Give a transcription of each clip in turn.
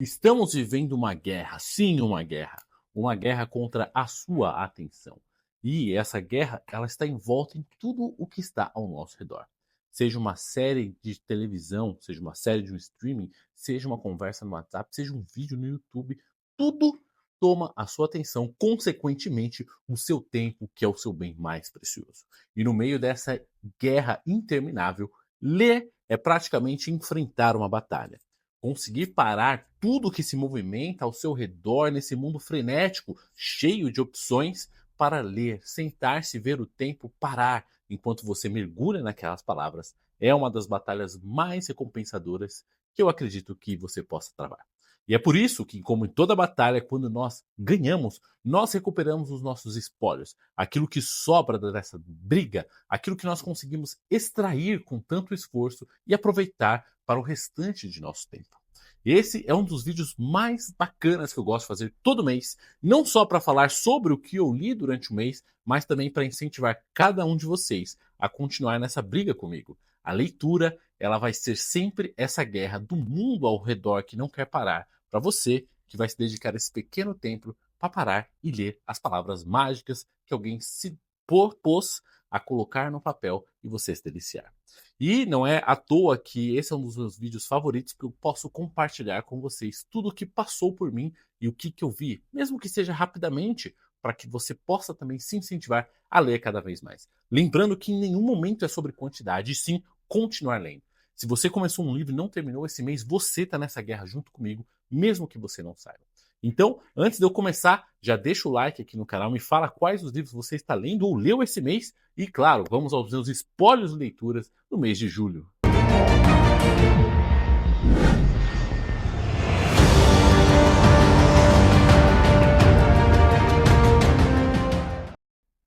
Estamos vivendo uma guerra, sim, uma guerra contra a sua atenção. E essa guerra, ela está envolta em tudo o que está ao nosso redor. Seja uma série de televisão, seja uma série de um streaming, seja uma conversa no WhatsApp, seja um vídeo no YouTube, tudo toma a sua atenção, consequentemente, o seu tempo, que é o seu bem mais precioso. E no meio dessa guerra interminável, ler é praticamente enfrentar uma batalha. Conseguir parar tudo que se movimenta ao seu redor nesse mundo frenético, cheio de opções, para ler, sentar-se e ver o tempo parar enquanto você mergulha naquelas palavras, é uma das batalhas mais recompensadoras que eu acredito que você possa travar. E é por isso que, como em toda batalha, quando nós ganhamos, nós recuperamos os nossos espólios, aquilo que sobra dessa briga, aquilo que nós conseguimos extrair com tanto esforço e aproveitar para o restante de nosso tempo. Esse é um dos vídeos mais bacanas que eu gosto de fazer todo mês, não só para falar sobre o que eu li durante o mês, mas também para incentivar cada um de vocês a continuar nessa briga comigo. A leitura, ela vai ser sempre essa guerra do mundo ao redor que não quer parar, para você que vai se dedicar esse pequeno tempo para parar e ler as palavras mágicas que alguém se propôs a colocar no papel e você se deliciar. E não é à toa que esse é um dos meus vídeos favoritos, porque eu posso compartilhar com vocês tudo o que passou por mim e o que eu vi, mesmo que seja rapidamente, para que você possa também se incentivar a ler cada vez mais. Lembrando que em nenhum momento é sobre quantidade, e sim continuar lendo. Se você começou um livro e não terminou esse mês, você está nessa guerra junto comigo, mesmo que você não saiba. Então, antes de eu começar, já deixa o like aqui no canal, me fala quais os livros você está lendo ou leu esse mês e, claro, vamos aos meus espólios de leituras no mês de julho.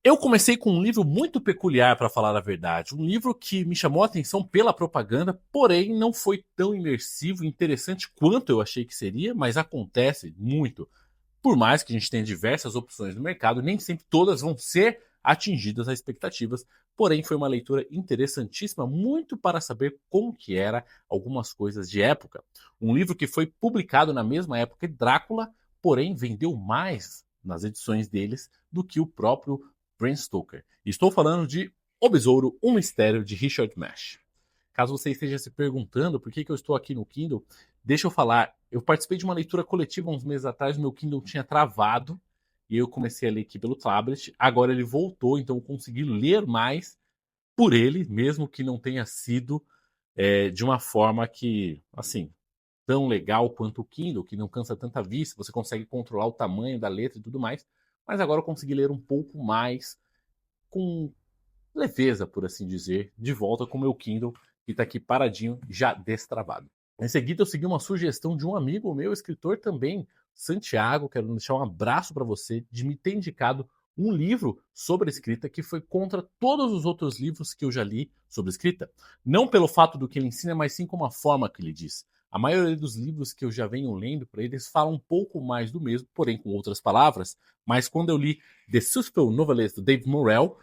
Eu comecei com um livro muito peculiar, para falar a verdade. Um livro que me chamou a atenção pela propaganda, porém não foi tão imersivo e interessante quanto eu achei que seria, mas acontece muito. Por mais que a gente tenha diversas opções no mercado, nem sempre todas vão ser atingidas as expectativas. Porém, foi uma leitura interessantíssima, muito para saber como que era algumas coisas de época. Um livro que foi publicado na mesma época que Drácula, porém vendeu mais nas edições deles do que o próprio Bram Stoker. Estou falando de O Besouro, um Mistério de Richard Mash. Caso você esteja se perguntando por que eu estou aqui no Kindle, deixa eu falar. Eu participei de uma leitura coletiva uns meses atrás, meu Kindle tinha travado e eu comecei a ler aqui pelo tablet. Agora ele voltou, então eu consegui ler mais por ele, mesmo que não tenha sido de uma forma que, assim, tão legal quanto o Kindle, que não cansa tanta vista, você consegue controlar o tamanho da letra e tudo mais. Mas agora eu consegui ler um pouco mais com leveza, por assim dizer, de volta com o meu Kindle, que está aqui paradinho, já destravado. Em seguida, eu segui uma sugestão de um amigo meu, escritor também, Santiago. Quero deixar um abraço para você, de me ter indicado um livro sobre escrita que foi contra todos os outros livros que eu já li sobre escrita. Não pelo fato do que ele ensina, mas sim como a forma que ele diz. A maioria dos livros que eu já venho lendo para eles falam um pouco mais do mesmo, porém com outras palavras. Mas quando eu li The Suspect Novelist, do Dave Morrell,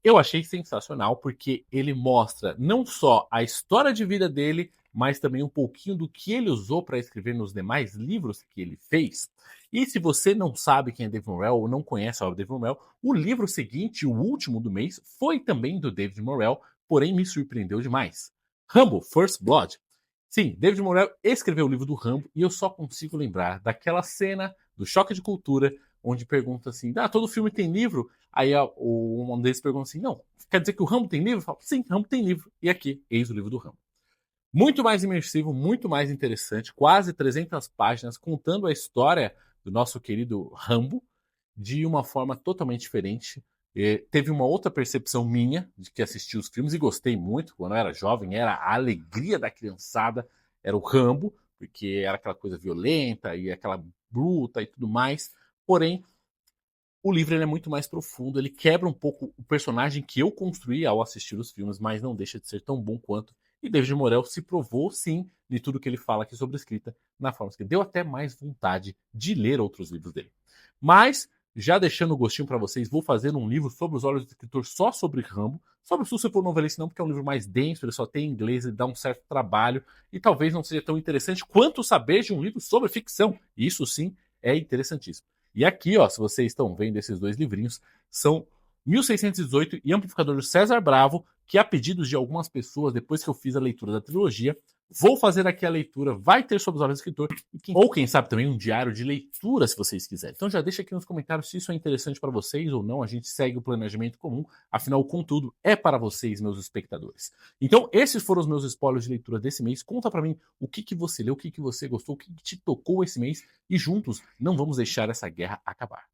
eu achei sensacional porque ele mostra não só a história de vida dele, mas também um pouquinho do que ele usou para escrever nos demais livros que ele fez. E se você não sabe quem é David Morrell ou não conhece a obra de David Morrell, o livro seguinte, o último do mês, foi também do David Morrell, porém me surpreendeu demais. Rambo, First Blood. Sim, David Morrell escreveu o livro do Rambo e eu só consigo lembrar daquela cena do Choque de Cultura, onde pergunta assim, todo filme tem livro? Aí um deles pergunta assim, não, quer dizer que o Rambo tem livro? Eu falo, sim, Rambo tem livro. E aqui, eis o livro do Rambo. Muito mais imersivo, muito mais interessante, quase 300 páginas, contando a história do nosso querido Rambo de uma forma totalmente diferente. Teve uma outra percepção minha de que assisti os filmes e gostei muito. Quando eu era jovem, era a alegria da criançada, era o Rambo, porque era aquela coisa violenta e aquela bruta e tudo mais. Porém, o livro ele é muito mais profundo, ele quebra um pouco o personagem que eu construí ao assistir os filmes, mas não deixa de ser tão bom quanto. E David Morrell se provou, sim, de tudo que ele fala aqui sobre escrita, na forma que deu até mais vontade de ler outros livros dele. Mas Já deixando o gostinho para vocês, vou fazer um livro sobre os olhos do escritor só sobre Rambo. Sobre o for Novelista não, porque é um livro mais denso, ele só tem inglês, ele dá um certo trabalho e talvez não seja tão interessante quanto saber de um livro sobre ficção. Isso sim é interessantíssimo. E aqui, ó, se vocês estão vendo esses dois livrinhos, são 1618 e Amplificador do César Bravo, que a pedidos de algumas pessoas, depois que eu fiz a leitura da trilogia, vou fazer aqui a leitura, vai ter sobre os olhos do escritor, ou quem sabe também um diário de leitura, se vocês quiserem. Então já deixa aqui nos comentários se isso é interessante para vocês ou não, a gente segue o planejamento comum, afinal o conteúdo é para vocês, meus espectadores. Então esses foram os meus spoilers de leitura desse mês, conta para mim o que você leu, o que você gostou, o que te tocou esse mês, e juntos não vamos deixar essa guerra acabar.